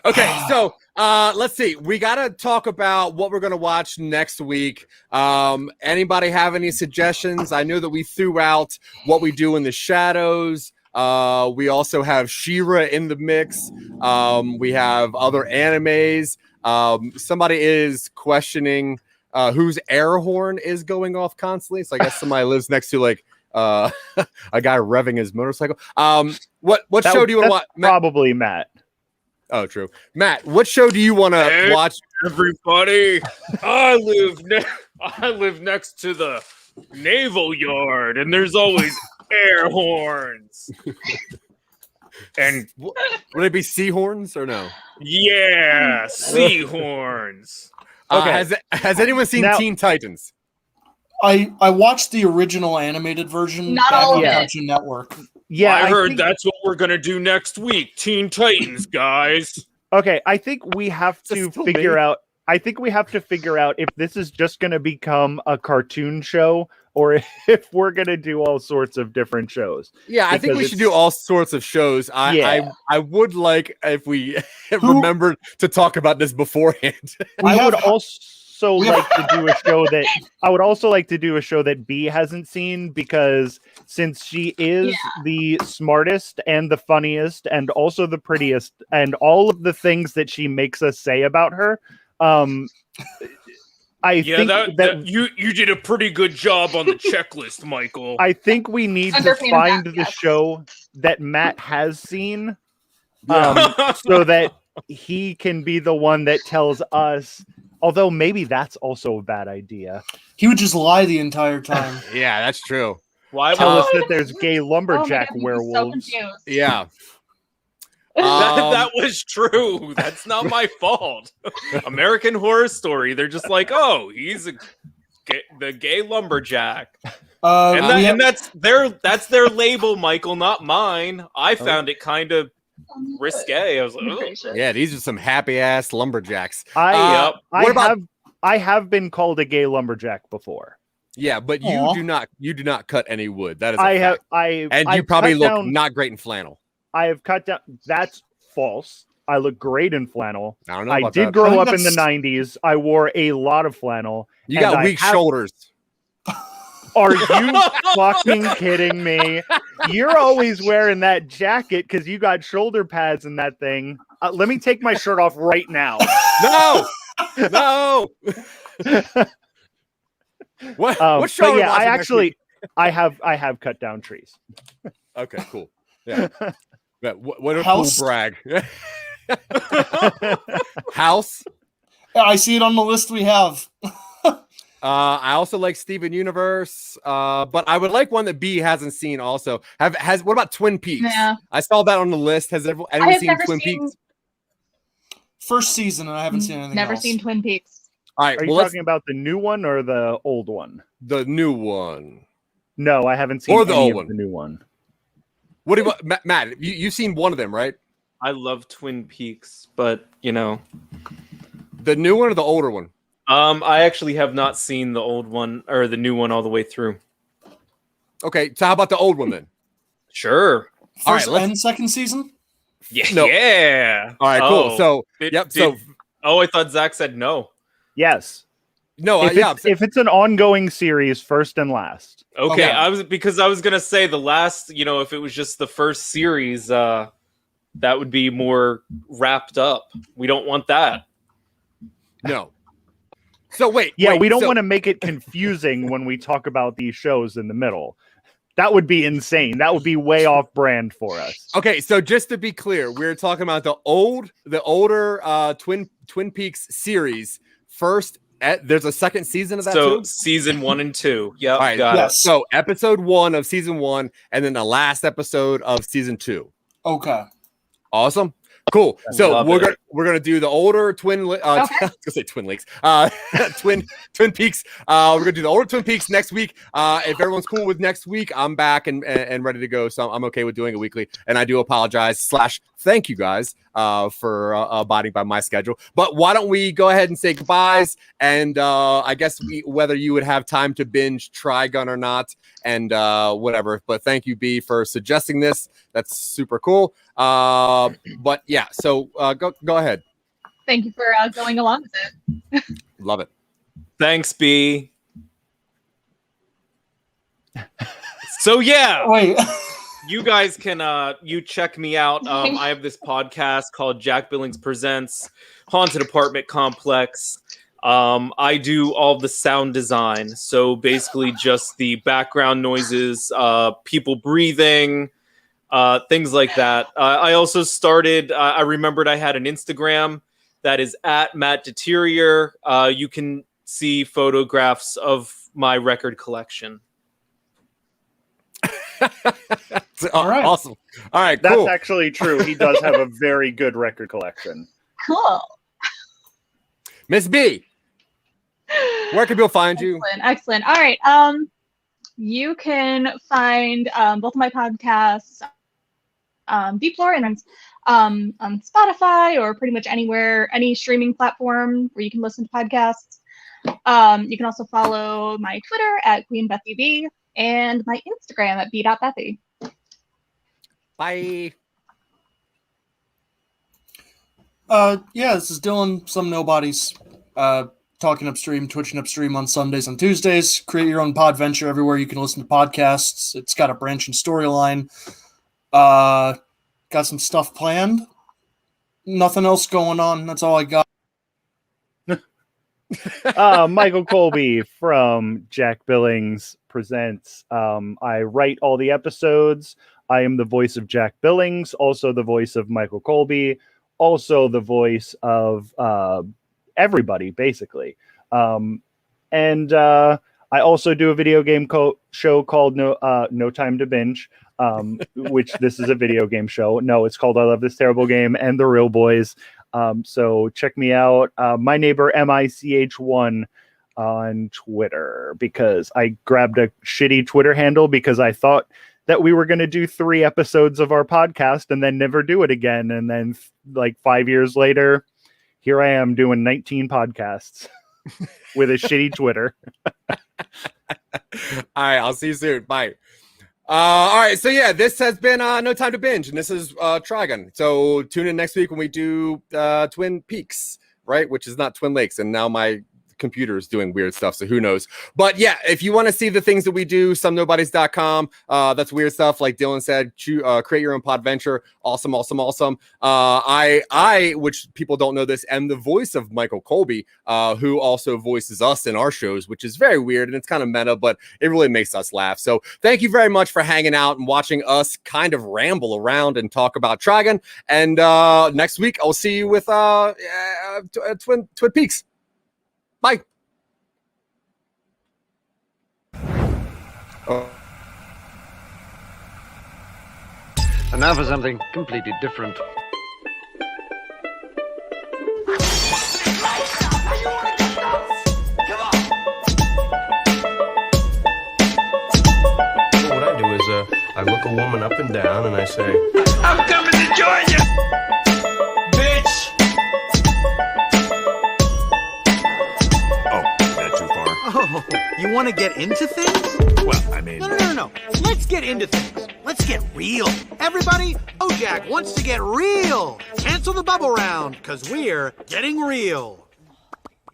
Okay, so let's see. We got to talk about what we're going to watch next week. Anybody have any suggestions? I know that we threw out What We Do in the Shadows. We also have She-Ra in the mix. We have other animes. Somebody is questioning whose air horn is going off constantly. So I guess somebody lives next to like a guy revving his motorcycle. What show do you want to watch? Probably Matt. Oh, true. Matt, what show do you want to watch? Everybody, I live next to the naval yard, and there's always air horns. And would it be sea horns or no? Yeah, sea horns. Okay. Has anyone seen Teen Titans? I watched the original animated version Not back all on of it. Cartoon Network. Yeah, I heard that's what we're gonna do next week. Teen Titans, guys. Okay, I think we have to figure out. I think we have to figure out if this is just going to become a cartoon show or if we're going to do all sorts of different shows. Yeah, I think we should do all sorts of shows. I would like if we remembered to talk about this beforehand. I would also like to do a show that B hasn't seen, because since she is the smartest and the funniest and also the prettiest and all of the things that she makes us say about her, I think that you did a pretty good job on the checklist, Michael. I think we need to find the show that Matt has seen, so that he can be the one that tells us. Although maybe that's also a bad idea. He would just lie the entire time. Yeah, that's true. Why tell us that there's gay lumberjack werewolves? Yeah. That was true. That's not my fault. American Horror Story. They're just like, oh, he's the gay lumberjack, and that's their label, Michael, not mine. I found it kind of risque. I was like, oh. Yeah, these are some happy ass lumberjacks. I what about? I have been called a gay lumberjack before. Yeah, but you do not cut any wood. That is I a have fact. And you I've probably cut look down- not great in flannel. I have cut down. That's false. I look great in flannel. I don't know. I about did that. grow up in the 90s. I wore a lot of flannel. You and got I weak have- shoulders. Are you fucking kidding me? You're always wearing that jacket because you got shoulder pads in that thing. Let me take my shirt off right now. No, no. What? What show? But yeah, I have cut down trees. Okay, cool. Yeah. What a House? cool brag. House. I see it on the list we have. I also like Steven Universe, but I would like one that B hasn't seen. Also, what about Twin Peaks? Yeah. I saw that on the list. Has anyone seen Twin Peaks? First season, and I haven't seen anything. Never else. seen Twin Peaks. All right, Are you talking about the new one or the old one? The new one. No, I haven't seen Or the any old of one. the new one. What do you, Matt? You've seen one of them, right? I love Twin Peaks, but you know, the new one or the older one. I actually have not seen the old one or the new one all the way through. Okay, so how about the old one then? Sure. First and second season? Yeah. No. Yeah. All right, cool. So, Oh, I thought Zach said no. Yes. No, if it's an ongoing series, first and last. Okay, I was gonna say the last, if it was just the first series, that would be more wrapped up. We don't want that. No. So wait. We don't want to make it confusing when we talk about these shows in the middle. That would be insane. That would be way off brand for us. Okay, so just to be clear, we're talking about the older Twin Peaks series. First, there's a second season of that too? Season 1 and 2. Yeah. All right. Got it. So episode 1 of season 1, and then the last episode of season 2. Okay. Awesome. Cool. So love we're gonna do the older I was gonna say Twin Lakes. Twin Peaks. We're gonna do the older Twin Peaks next week. If everyone's cool with next week, I'm back and ready to go. So I'm okay with doing it weekly. And I do apologize / thank you guys for abiding by my schedule. But why don't we go ahead and say goodbyes? And I guess whether you would have time to binge Trigun or not, and whatever. But thank you, B, for suggesting this. That's super cool. But yeah, so go ahead. Thank you for going along with it. Love it. Thanks, B. So yeah. Wait. You guys can you check me out. I have this podcast called Jack Billings Presents Haunted Apartment Complex. I do all the sound design, so basically just the background noises, people breathing, things like that. I also started. I remembered I had an Instagram that is at Matt Deterior. You can see photographs of my record collection. All right. Awesome. All right, That's cool. actually true. He does have a very good record collection. Cool. Miss B, where can people find you? Excellent. All right. You can find both of my podcasts, Deep Floor, and on Spotify or pretty much anywhere, any streaming platform where you can listen to podcasts. You can also follow my Twitter at QueenBethyB and my Instagram at b.bethy. Bye. Yeah, this is Dylan, some nobodies, talking upstream, twitching upstream on Sundays and Tuesdays. Create your own pod venture everywhere you can listen to podcasts. It's got a branching storyline. Got some stuff planned. Nothing else going on. That's all I got. Michael Colby from Jack Billings Presents. I write all the episodes. I am the voice of Jack Billings, also the voice of Michael Colby, also the voice of everybody, basically. And I also do a video game show called No Time to Binge, which this is a video game show. No, it's called I Love This Terrible Game and The Real Boys. So check me out. My neighbor MICH1 on Twitter, because I grabbed a shitty Twitter handle because I thought that we were going to do 3 episodes of our podcast and then never do it again. And then like 5 years later, here I am doing 19 podcasts with a shitty Twitter. All right, I'll see you soon. Bye. All right, so yeah, this has been No Time to Binge, and this is Trigun. So tune in next week when we do Twin Peaks, right? Which is not Twin Lakes, and now my computer is doing weird stuff, so who knows. But yeah, if you want to see the things that we do, somenobodies.com, that's weird stuff, like Dylan said, create your own podventure. Awesome. I which people don't know this, am the voice of Michael Colby, who also voices us in our shows, which is very weird, and it's kind of meta, but it really makes us laugh. So thank you very much for hanging out and watching us kind of ramble around and talk about Trigun. And next week I'll see you with Twin Peaks. Bye. And now for something completely different. What I do is I look a woman up and down and I say, I'm coming to join you, bitch. Oh, is that too far? Oh, you want to get into things? Well, I mean... No. Let's get into things. Let's get real. Everybody, BoJack wants to get real. Cancel the bubble round, because we're getting real.